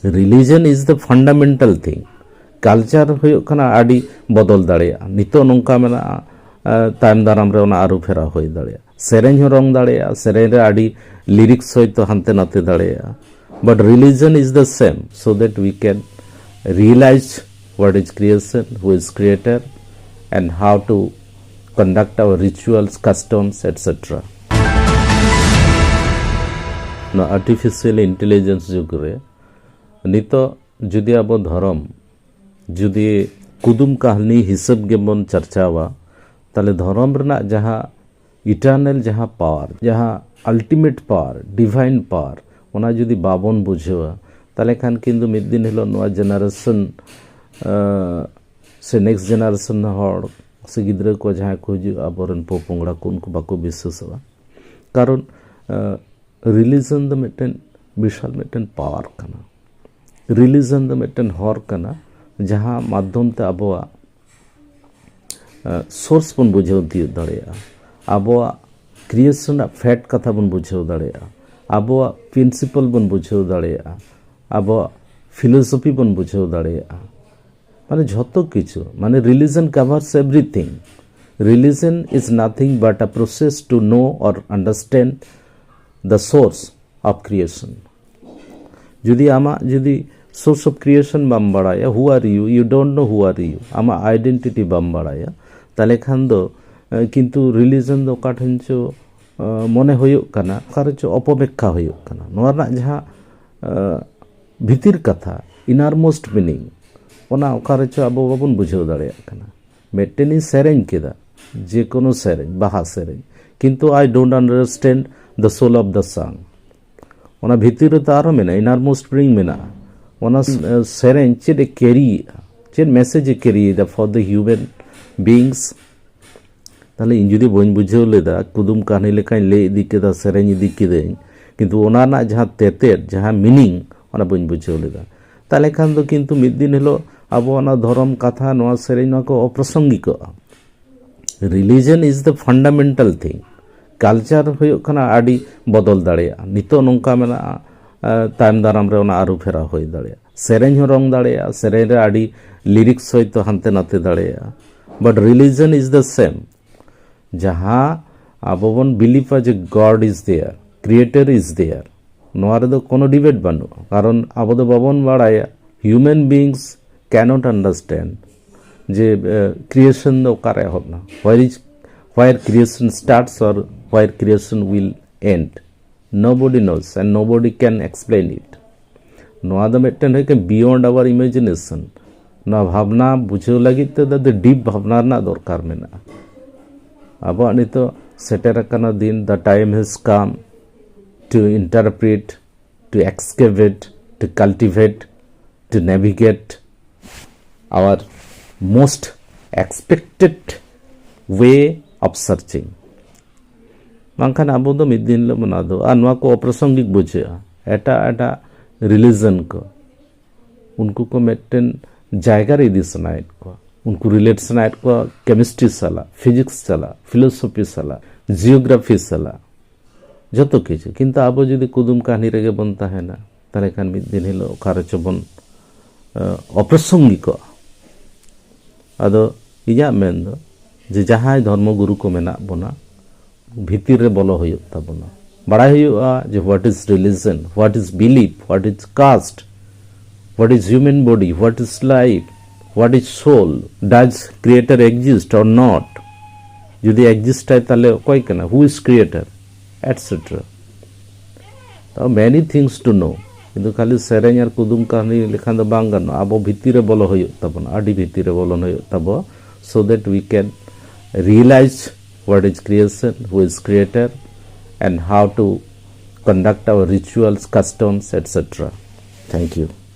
Religion is the fundamental thing culture ᱦᱩᱭᱩᱜ ᱠᱟᱱᱟ ᱟᱹᱰᱤ ᱵᱚᱫᱚᱞ ᱫᱟᱲᱮᱭᱟᱜᱼᱟ ᱱᱤᱛᱚᱜ ᱱᱚᱝᱠᱟ ᱢᱮᱱᱟᱜᱼᱟ ᱛᱟᱭᱚᱢ ᱫᱟᱨᱟᱢ ᱨᱮ ᱚᱱᱟ ᱟᱹᱨᱩ ᱯᱷᱮᱨᱟᱣ ᱦᱩᱭ ᱫᱟᱲᱮᱭᱟᱜᱼᱟ ᱥᱮᱨᱮᱧ ᱦᱚᱸ ᱨᱚᱝ ᱫᱟᱲᱮᱭᱟᱜᱼᱟ ᱥᱮᱨᱮᱧ ᱨᱮ ᱟᱹᱰᱤ লিরিক্স হয়তো হানতে নাতে দাঁড়ায় but religion is the same so that we can realise what is creation who is creator and how to conduct our rituals customs etcetera ᱱᱚᱣᱟ আর্টিফিশিয়াল ইন্টেলিজেন্স যুগ রে নিতো যদি আবো ধর্ম যদি কুদুম কাহিনী হিসাব গেবন চর্চাওয়া তাহলে ধর্ম রেনা যাহা ইটারনাল যাহা পাওয়ার যাহা আলটিমেট পাওয়ার ডিভাইন পাওয়ার ওনা যদি বাবন বুঝেওয়া তাহলে খান কিন্তু মিদ দিন হলো নোয়া জেনারেশন সে নেক্সট জেনারেশন হড় সে গিদ্রে কো যাহা কো হিজু আবরন পোপংড়া কো উনকু বাকো বিশ্বাসवा কারণ রিলিজন দ মিটেন বিশাল মিটেন পাওয়ার কানা রিলিজন দ মিটেন হর কানা যাহা মাধ্যম তে আবওয়া সোর্স বন বুঝেও দিয়ে দাঁড়ায়া আবওয়া ক্রিয়েশন ফ্যাট কথা বন বুঝেও দাঁড়ায়া আবওয়া প্রিন্সিপাল বন বুঝেও দাঁড়ায়া আবওয়া ফিলোসফি বন বুঝেও দাঁড়ায়া মানে যত কিছু মানে religion covers everything religion is nothing but a process to know or understand the source of creation যদি আমা যদি সোর্স অফ ক্রিয়েশন বাম বাড়ায়া who are you you don't know who are you আমা আইডেন্টিটি বাম বাড়ায়া তাহলে খান দো কিন্তু রিলিজন দো কাঠন চো মনে হইউক কানা কারে চো অপব্যাখ্যা হইউক কানা নোয়া না যাহা ভিতির কথা ইনারমোস্ট মিনিং ওনা ওকারে চো আবো বাবন বুঝেও দাঁড়ায়া কানা মেটেনি সেরেñ কেদা যে কোনো সেরেñ বাহা সেরেñ কিন্তু I don't understand the soul of the song ওনা ভিতরে তো আরো মেনা ইনারমোস্ট মিনিং মেনা ওনা সেরেñ চেড ক্যারি চেড মেসেজ ক্যারি দা ফর দ্য হিউম্যান বিংস তাহলে ইন যদি বইন বুঝেও লেদা কুদুম কাহিনী লেখাኝ লে ইদি কেদা সেরেñ ইদি কেদেñ কিন্তু ওনা না যাহা তেতের যাহা মিনিং ওনা বইন বুঝেও লেদা তাহলে খান তো কিন্তু মিদ দিন হলো আবো ওনা ধর্ম কথা নোয়া সেরেñ নোয়া কো অপ্রাসঙ্গিক religion is the fundamental thing culture ᱦᱩᱭᱩᱜ ᱠᱟᱱᱟ ᱟᱹᱰᱤ ᱵᱚᱫᱚᱞ ᱫᱟᱲᱮᱭᱟᱜᱼᱟ ᱱᱤᱛᱚᱜ ᱱᱚᱝᱠᱟ ᱢᱮᱱᱟᱜᱼᱟ ᱛᱟᱭᱚᱢ ᱫᱟᱨᱟᱢ ᱨᱮ ᱚᱱᱟ ᱟᱹᱨᱩ ᱯᱷᱮᱨᱟᱣ ᱦᱩᱭ ᱫᱟᱲᱮᱭᱟᱜᱼᱟ ᱥᱮᱨᱮᱧ ᱦᱚᱸ ᱨᱚᱝ ᱫᱟᱲᱮᱭᱟᱜᱼᱟ ᱥᱮᱨᱮᱧ ᱨᱮ ᱟᱹᱰᱤ লিরিক্স হয়তো হানতে নাতে দাঁড়ায় but religion is the same যাহা আবো বন বিলিভা যে God is there creator is there নোয়া রেদো কোনো ডিবেট বানুয়া কারণ আবো দো বাবন বাড়ায়া হিউম্যান বিংস ক্যানট আন্ডারস্ট্যান্ড যে ক্রিয়েশন দো কারে হব না where creation starts or where creation will end nobody knows and nobody can explain it noa da mitten hoike beyond our imagination na bhabna bujheu lagit te da deep bhabna na dorkar mena abo anito seter akana din the time has come to interpret to excavate to cultivate to navigate our most expected way of searching bangkhan abo do mid din lo mona do ar noa ko aprasangik bujhe eta religion ko unku ko metten jayga re di sanayet ko unku relate sanayet ko chemistry sala physics sala philosophy sala geography sala joto kichu kintu abo jodi kudum kahani rege bon tahena tale khan mid din hilo okare chobon aprasangik ado iya men do যে যাহাই ধর্মগুরু কো মেনা বনা ভিতর রে বলো হইউক তাবনা বাড়াই হইউয়া যে what is religion what is believe what is caste what is human body what is life what is soul does creator exist or not যদি এক্সিস্ট হয় তাহলে কই কেনা হু ইজ ক্রিয়েটর এটসেট্রা তাও মেনি থিংস টু নো কিন্তু খালি সেরেñ আর কুদুম কাহিনী লেখান দো বাং গানো আবো ভিতরে বলো হইউক তাবনা আডি ভিতরে বলন হইউক তাবো so that we can realize what is creation, who is creator, and how to conduct our rituals, customs, etc. Thank you.